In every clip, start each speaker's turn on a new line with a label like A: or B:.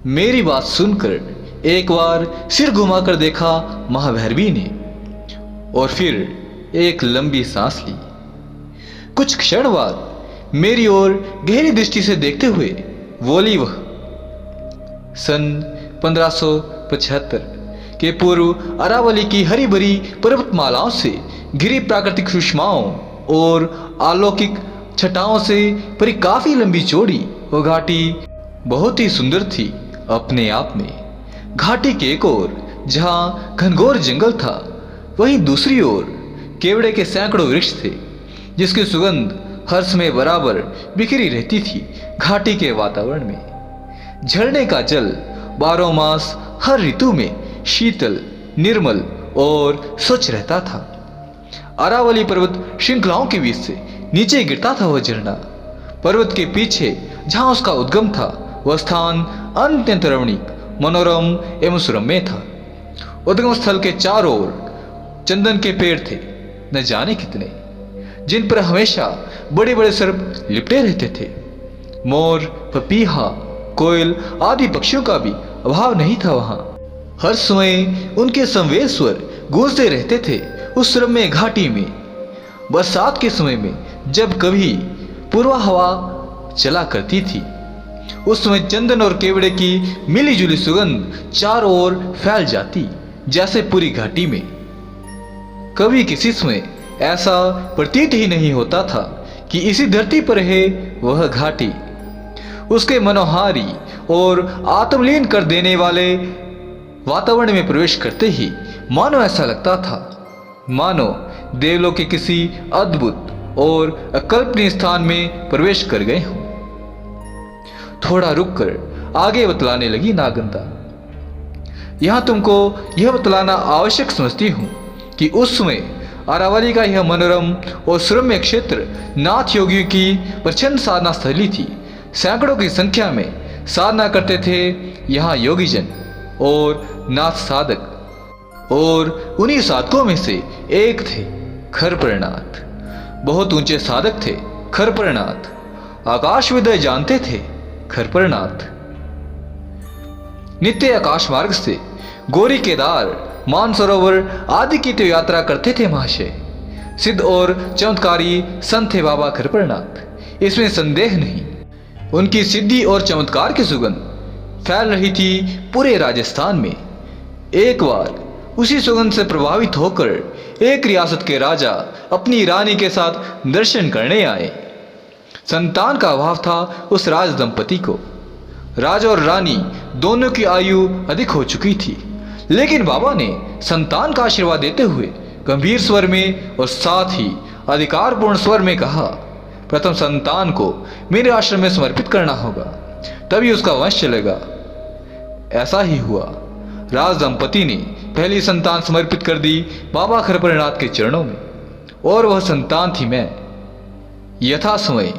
A: मेरी बात सुनकर एक बार सिर घुमाकर देखा महाभैरवी ने और फिर एक लंबी सांस ली। कुछ क्षण बाद मेरी ओर गहरी दृष्टि से देखते हुए बोली वह, सन 1575 के पूर्व अरावली की हरी भरी पर्वतमालाओं से घिरी प्राकृतिक सुषमाओं और अलौकिक छटाओं से भरी काफी लंबी चौड़ी वो घाटी बहुत ही सुंदर थी अपने आप में। घाटी के एक ओर जहां घनघोर जंगल था, वहीं दूसरी ओर केवड़े के सैकड़ों वृक्ष थे जिसकी सुगंध हर समय बराबर बिखरी रहती थी घाटी के वातावरण में। झरने का जल 12 मास हर ऋतु में शीतल, निर्मल और स्वच्छ रहता था। अरावली पर्वत श्रृंखलाओं के बीच से नीचे गिरता था वह झरना। पर्वत के पीछे जहां उसका उद्गम था, वह स्थान अत्यंत रमणीक, मनोरम एवं सुरम्य था। उद्गम स्थल के चारों ओर चंदन के पेड़ थे, न जाने कितने, जिन पर हमेशा बड़े बड़े सर्प लिपटे रहते थे। मोर, पपीहा, कोयल आदि पक्षियों का भी अभाव नहीं था वहां। हर समय उनके संवेद स्वर गूंजते रहते थे उस रम्य घाटी में। बरसात के समय में जब कभी पूर्वा हवा चला करती थी, उस समय चंदन और केवड़े की मिली जुली सुगंध चारों ओर फैल जाती, जैसे पूरी घाटी में। कभी किसी समय ऐसा प्रतीत ही नहीं होता था कि इसी धरती पर है वह घाटी। उसके मनोहारी और आत्मलीन कर देने वाले वातावरण में प्रवेश करते ही मानो ऐसा लगता था मानो देवलोक के किसी अद्भुत और अकल्पनीय स्थान में प्रवेश कर गए हों। थोड़ा रुककर आगे बतलाने लगी नागंदा। यहां तुमको यह बतलाना आवश्यक समझती हूं कि उस समय अरावली का यह मनोरम और सुरम्य क्षेत्र नाथ योगियों की प्रचंड साधना स्थली थी। सैकड़ों की संख्या में साधना करते थे यहाँ योगीजन और नाथ साधक, और उन्हीं साधकों में से एक थे खरपरनाथ। बहुत ऊंचे साधक थे खरपरनाथ, आकाश विदय जानते थे खरपरनाथ। नित्य आकाश मार्ग से गौरी केदार, मानसरोवर आदि की तो यात्रा करते थे महाशय। सिद्ध और चमत्कारी संत थे बाबा खरपरनाथ, इसमें संदेह नहीं। उनकी सिद्धि और चमत्कार की सुगंध फैल रही थी पूरे राजस्थान में। एक बार उसी सुगंध से प्रभावित होकर एक रियासत के राजा अपनी रानी के साथ दर्शन करने आए। संतान का अभाव था उस राज दंपति को। राजा और रानी दोनों की आयु अधिक हो चुकी थी, लेकिन बाबा ने संतान का आशीर्वाद देते हुए गंभीर स्वर में और साथ ही अधिकारपूर्ण स्वर में कहा, प्रथम संतान को मेरे आश्रम में समर्पित करना होगा, तभी उसका वंश चलेगा। ऐसा ही हुआ। राज दंपति ने पहली संतान समर्पित कर दी बाबा खरपरनाथ के चरणों में, और वह संतान थी मैं। यथा समय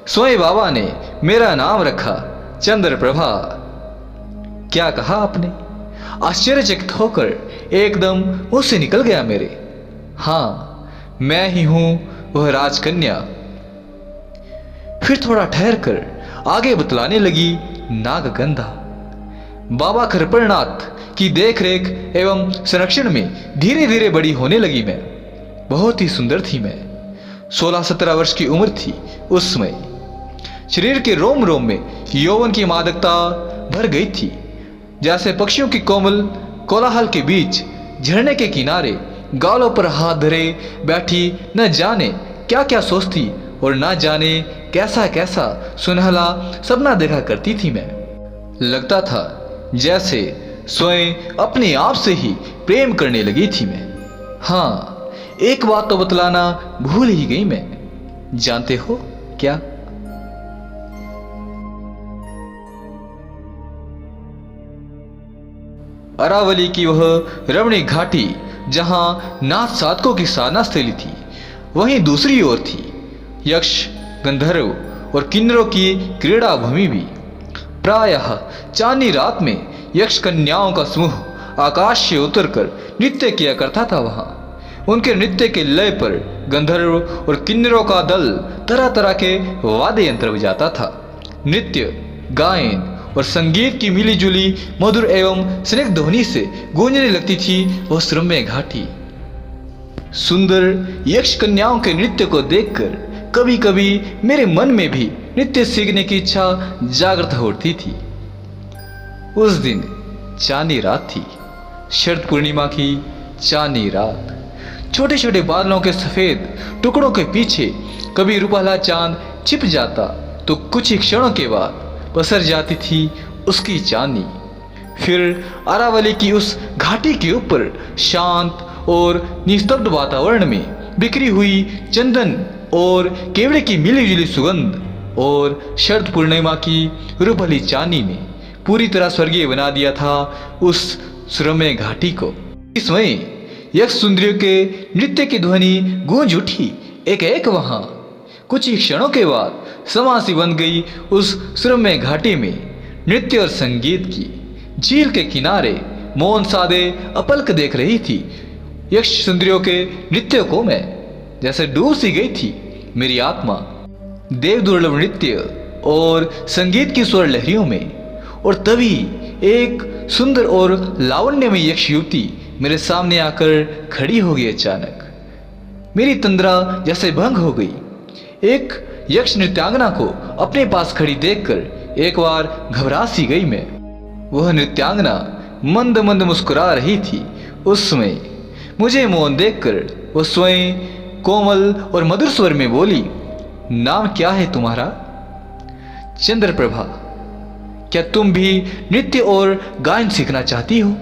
A: स्वयं बाबा ने मेरा नाम रखा चंद्रप्रभा। क्या कहा आपने? आश्चर्यचकित होकर एकदम मुंह से निकल गया मेरे। हाँ, मैं ही हूं वह राजकन्या। फिर थोड़ा ठहर कर आगे बतलाने लगी नागगंधा। बाबा खरपरनाथ की देखरेख एवं संरक्षण में धीरे धीरे बड़ी होने लगी मैं। बहुत ही सुंदर थी मैं। 16-17 वर्ष की उम्र थी उस समय। शरीर के रोम रोम में यौवन की मादकता भर गई थी। जैसे पक्षियों की कोमल कोलाहल के बीच झरने के किनारे गालों पर हाथ धरे बैठी न जाने क्या क्या सोचती और न जाने कैसा कैसा सुनहला सपना देखा करती थी मैं। लगता था जैसे स्वयं अपने आप से ही प्रेम करने लगी थी मैं। हाँ, एक बात तो बतलाना भूल ही गई मैं। जानते हो क्या? अरावली की वह रमणीक घाटी जहां नाथ साधकों की साधना स्थली थी, वहीं दूसरी ओर थी यक्ष, गंधर्व और किन्नरों की क्रीड़ा भूमि भी। प्रायः चांदनी रात में यक्ष कन्याओं का समूह आकाश से उतरकर नृत्य किया करता था वहां। उनके नृत्य के लय पर गंधर्व और किन्नरों का दल तरह तरह के वाद्य यंत्र बजाता था। नृत्य, गायन और संगीत की मिली जुली मधुर एवं स्निग्ध ध्वनि से गूंजने लगती थी वह सुरम्य घाटी। सुंदर यक्ष कन्याओं के नृत्य को देखकर कभी कभी मेरे मन में भी नृत्य सीखने की इच्छा जागृत होती थी। उस दिन चांदनी रात थी, शरद पूर्णिमा की चांदनी रात। छोटे छोटे बादलों के सफेद टुकड़ों के पीछे कभी रुपाला चांद छिप जाता तो कुछ ही क्षणों के बाद पसर जाती थी उसकी चांदनी। फिर अरावली की उस घाटी के ऊपर शांत और निस्तब्ध वातावरण में बिखरी हुई चंदन और केवड़े की मिली जुली सुगंध और शरद पूर्णिमा की रुपहली चांदनी ने पूरी तरह स्वर्गीय बना दिया था उस सुरम्य घाटी को। इस समय यक्ष सुंदरियों के नृत्य की ध्वनि गूंज उठी एक एक वहां। कुछ ही क्षणों के बाद समासी बन गई उस सुरम्य घाटी में नृत्य और संगीत की। झील के किनारे मौन सादे अपलक देख रही थी यक्ष सुंदरियों के नृत्य को मैं, जैसे डूब सी गई थी मेरी आत्मा देव दुर्लभ नृत्य और संगीत की स्वर लहरियों में। और तभी एक सुंदर और लावण्यमय यक्ष युवती मेरे सामने आकर खड़ी हो गई। अचानक मेरी तंद्रा जैसे भंग हो गई। एक यक्ष नृत्यांगना को अपने पास खड़ी देखकर एक बार घबरा सी गई मैं। वह नृत्यांगना मंद मंद मुस्कुरा रही थी। उस समय मुझे मौन देखकर वह स्वयं कोमल और मधुर स्वर में बोली, नाम क्या है तुम्हारा? चंद्रप्रभा। क्या तुम भी नृत्य और गायन सीखना चाहती हो?